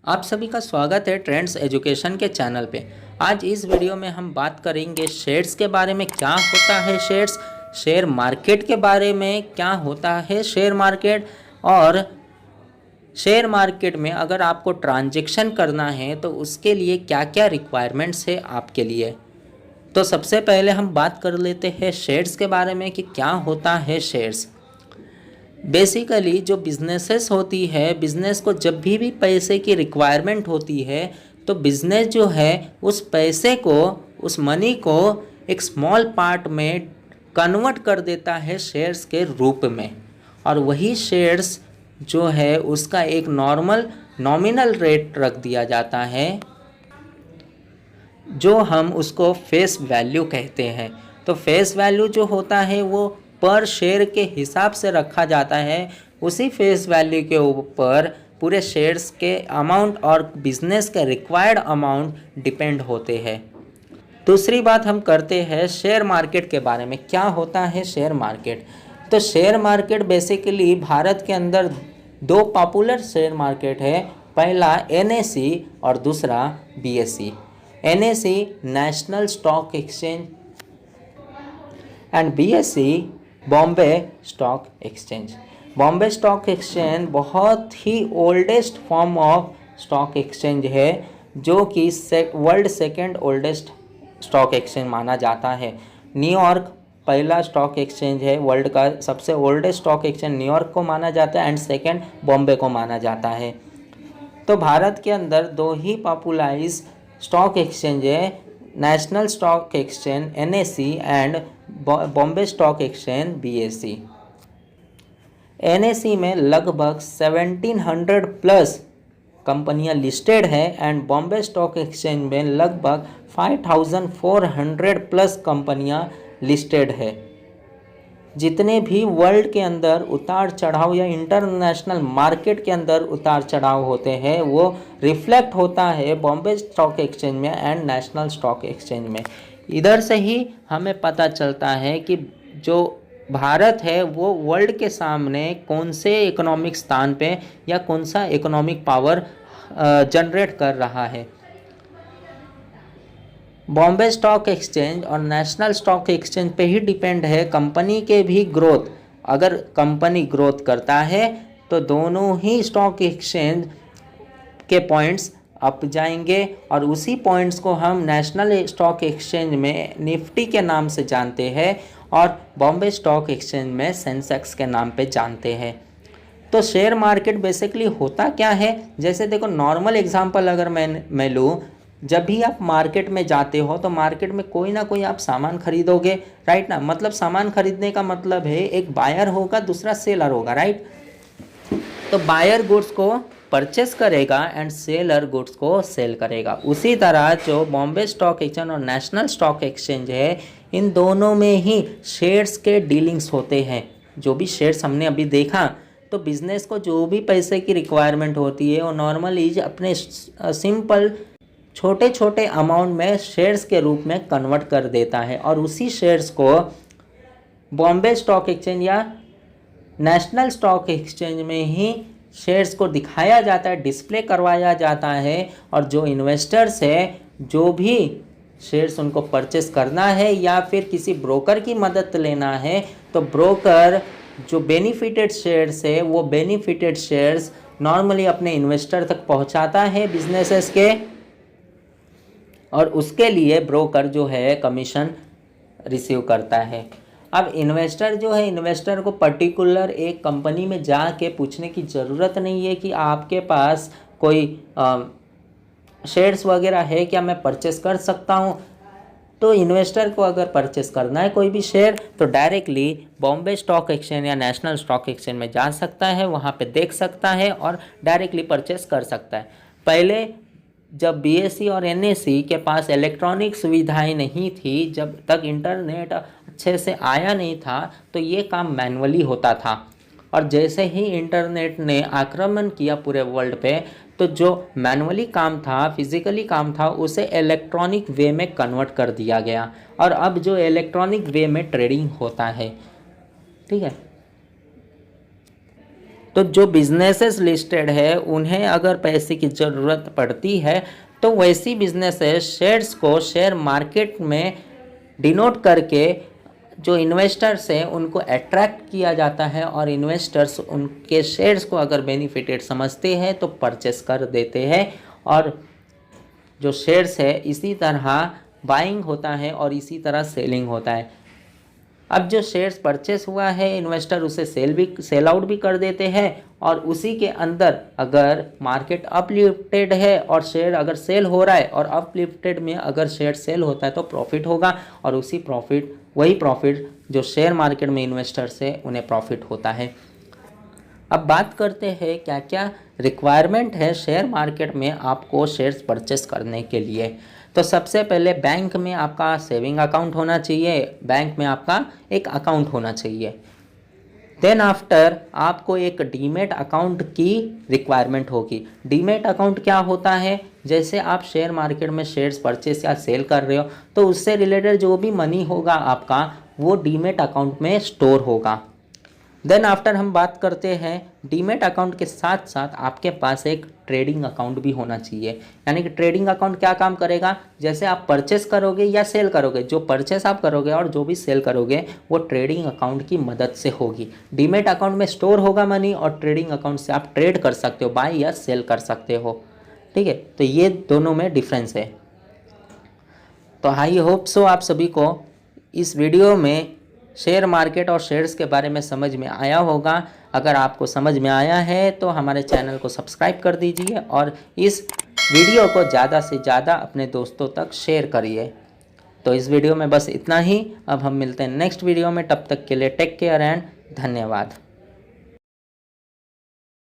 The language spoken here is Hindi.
आप सभी का स्वागत है ट्रेंड्स एजुकेशन के चैनल पे। आज इस वीडियो में हम बात करेंगे शेयर्स के बारे में, क्या होता है शेयर्स, शेयर मार्केट के बारे में, क्या होता है शेयर मार्केट, और शेयर मार्केट में अगर आपको ट्रांजैक्शन करना है तो उसके लिए क्या क्या रिक्वायरमेंट्स है आपके लिए। तो सबसे पहले हम बात कर लेते हैं शेयर्स के बारे में कि क्या होता है शेयर्स। बेसिकली जो बिजनेसेस होती है, बिजनेस को जब भी पैसे की रिक्वायरमेंट होती है तो बिजनेस जो है उस पैसे को, उस मनी को एक स्मॉल पार्ट में कन्वर्ट कर देता है शेयर्स के रूप में, और वही शेयर्स जो है उसका एक नॉमिनल रेट रख दिया जाता है जो हम उसको फेस वैल्यू कहते हैं। तो फेस वैल्यू जो होता है वो पर शेयर के हिसाब से रखा जाता है। उसी फेस वैल्यू के ऊपर पूरे शेयर्स के अमाउंट और बिजनेस के रिक्वायर्ड अमाउंट डिपेंड होते हैं। दूसरी बात हम करते हैं शेयर मार्केट के बारे में। क्या होता है शेयर मार्केट? तो शेयर मार्केट बेसिकली भारत के अंदर दो पॉपुलर शेयर मार्केट है। पहला NSE और दूसरा BSE। NSE national stock exchange and BSE Bombay stock exchange. Bombay stock exchange बहुत ही oldest form of stock exchange है, जो कि world second oldest stock exchange माना जाता है। न्यूयॉर्क पहला स्टॉक एक्सचेंज है, वर्ल्ड का सबसे ओल्डेस्ट स्टॉक एक्सचेंज न्यूयॉर्क को माना जाता है एंड सेकेंड बॉम्बे को माना जाता है। तो भारत के अंदर दो ही पॉपुलराइज स्टॉक एक्सचेंज है, national stock exchange NSE and Bombay stock exchange BSE। NSE में लगभग 1700 प्लस कंपनियां लिस्टेड है एंड बॉम्बे स्टॉक एक्सचेंज में लगभग 5400 प्लस कंपनियां लिस्टेड है। जितने भी वर्ल्ड के अंदर उतार चढ़ाव या इंटरनेशनल मार्केट के अंदर उतार चढ़ाव होते हैं वो रिफ्लेक्ट होता है बॉम्बे स्टॉक एक्सचेंज में एंड नेशनल स्टॉक एक्सचेंज में। इधर से ही हमें पता चलता है कि जो भारत है वो वर्ल्ड के सामने कौन से इकोनॉमिक स्थान पे या कौन सा इकोनॉमिक पावर जनरेट कर रहा है। बॉम्बे स्टॉक एक्सचेंज और नेशनल स्टॉक एक्सचेंज पे ही डिपेंड है कंपनी के भी ग्रोथ। अगर कंपनी ग्रोथ करता है तो दोनों ही स्टॉक एक्सचेंज के पॉइंट्स अप जाएंगे, और उसी पॉइंट्स को हम नेशनल स्टॉक एक्सचेंज में निफ्टी के नाम से जानते हैं और बॉम्बे स्टॉक एक्सचेंज में सेंसेक्स के नाम पे जानते हैं। तो शेयर मार्केट बेसिकली होता क्या है, जैसे देखो नॉर्मल एग्जांपल अगर मैं लूँ, जब भी आप मार्केट में जाते हो तो मार्केट में कोई ना कोई आप सामान खरीदोगे, राइट ना। मतलब सामान खरीदने का मतलब है एक बायर होगा, दूसरा सेलर होगा, राइट। तो बायर गुड्स को परचेस करेगा एंड सेलर गुड्स को सेल करेगा। उसी तरह जो बॉम्बे स्टॉक एक्सचेंज और नेशनल स्टॉक एक्सचेंज है, इन दोनों में ही शेयर्स के डीलिंग्स होते हैं। जो भी शेयर्स हमने अभी देखा, तो बिजनेस को जो भी पैसे की रिक्वायरमेंट होती है वो नॉर्मली अपने सिंपल छोटे छोटे अमाउंट में शेयर्स के रूप में कन्वर्ट कर देता है, और उसी शेयर्स को बॉम्बे स्टॉक एक्सचेंज या नेशनल स्टॉक एक्सचेंज में ही शेयर्स को दिखाया जाता है, डिस्प्ले करवाया जाता है। और जो इन्वेस्टर्स है, जो भी शेयर्स उनको परचेस करना है या फिर किसी ब्रोकर की मदद लेना है, तो ब्रोकर जो बेनिफिटेड शेयर्स है वो बेनिफिटेड शेयर्स नॉर्मली अपने इन्वेस्टर तक पहुंचाता है बिजनेसेस के, और उसके लिए ब्रोकर जो है कमीशन रिसीव करता है। अब इन्वेस्टर जो है, इन्वेस्टर को पर्टिकुलर एक कंपनी में जाके पूछने की ज़रूरत नहीं है कि आपके पास कोई शेयर्स वगैरह है क्या, मैं परचेस कर सकता हूँ। तो इन्वेस्टर को अगर परचेस करना है कोई भी शेयर तो डायरेक्टली बॉम्बे स्टॉक एक्सचेंज या नेशनल स्टॉक एक्सचेंज में जा सकता है, वहाँ पे देख सकता है और डायरेक्टली परचेस कर सकता है। पहले जब BSE और NSE के पास इलेक्ट्रॉनिक सुविधाएं नहीं थी, जब तक इंटरनेट अच्छे से आया नहीं था, तो ये काम मैनुअली होता था। और जैसे ही इंटरनेट ने आक्रमण किया पूरे वर्ल्ड पे, तो जो मैनुअली काम था, फिजिकली काम था, उसे इलेक्ट्रॉनिक वे में कन्वर्ट कर दिया गया, और अब जो इलेक्ट्रॉनिक वे में ट्रेडिंग होता है, ठीक है। तो जो बिजनेसेस लिस्टेड है उन्हें अगर पैसे की ज़रूरत पड़ती है तो वैसी बिजनेसेस शेयर्स को शेयर मार्केट में डिनोट करके जो इन्वेस्टर्स हैं उनको अट्रैक्ट किया जाता है और इन्वेस्टर्स उनके शेयर्स को अगर बेनिफिटेड समझते हैं तो परचेस कर देते हैं और जो शेयर्स है इसी तरह बाइंग होता है और इसी तरह सेलिंग होता है। अब जो शेयर्स परचेस हुआ है इन्वेस्टर उसे सेल आउट भी कर देते हैं और उसी के अंदर अगर मार्केट अपलिफ्टेड है और शेयर अगर सेल हो रहा है और अपलिफ्टेड में अगर शेयर सेल होता है तो प्रॉफिट होगा और वही प्रॉफिट जो शेयर मार्केट में इन्वेस्टर्स है उन्हें प्रॉफिट होता है। अब बात करते हैं क्या क्या रिक्वायरमेंट है शेयर मार्केट में आपको शेयर्स परचेस करने के लिए। तो सबसे पहले बैंक में आपका सेविंग अकाउंट होना चाहिए, बैंक में आपका एक अकाउंट होना चाहिए। देन आफ्टर आपको एक डीमेट अकाउंट की रिक्वायरमेंट होगी। डीमेट अकाउंट क्या होता है, जैसे आप शेयर मार्केट में शेयर्स परचेस या सेल कर रहे हो तो उससे रिलेटेड जो भी मनी होगा आपका वो डीमेट अकाउंट में स्टोर होगा। देन आफ्टर हम बात करते हैं डीमेट अकाउंट के साथ साथ आपके पास एक ट्रेडिंग अकाउंट भी होना चाहिए। यानी कि ट्रेडिंग अकाउंट क्या काम करेगा, जैसे आप परचेस करोगे या सेल करोगे, जो परचेस आप करोगे और जो भी सेल करोगे वो ट्रेडिंग अकाउंट की मदद से होगी। डीमेट अकाउंट में स्टोर होगा मनी और ट्रेडिंग अकाउंट से आप ट्रेड कर सकते हो, बाय या सेल कर सकते हो। ठीक है, तो ये दोनों में डिफरेंस है। तो आई होप सो आप सभी को इस वीडियो में शेयर मार्केट और शेयर्स के बारे में समझ में आया होगा। अगर आपको समझ में आया है तो हमारे चैनल को सब्सक्राइब कर दीजिए और इस वीडियो को ज़्यादा से ज़्यादा अपने दोस्तों तक शेयर करिए। तो इस वीडियो में बस इतना ही। अब हम मिलते हैं नेक्स्ट वीडियो में, तब तक के लिए टेक केयर एंड धन्यवाद।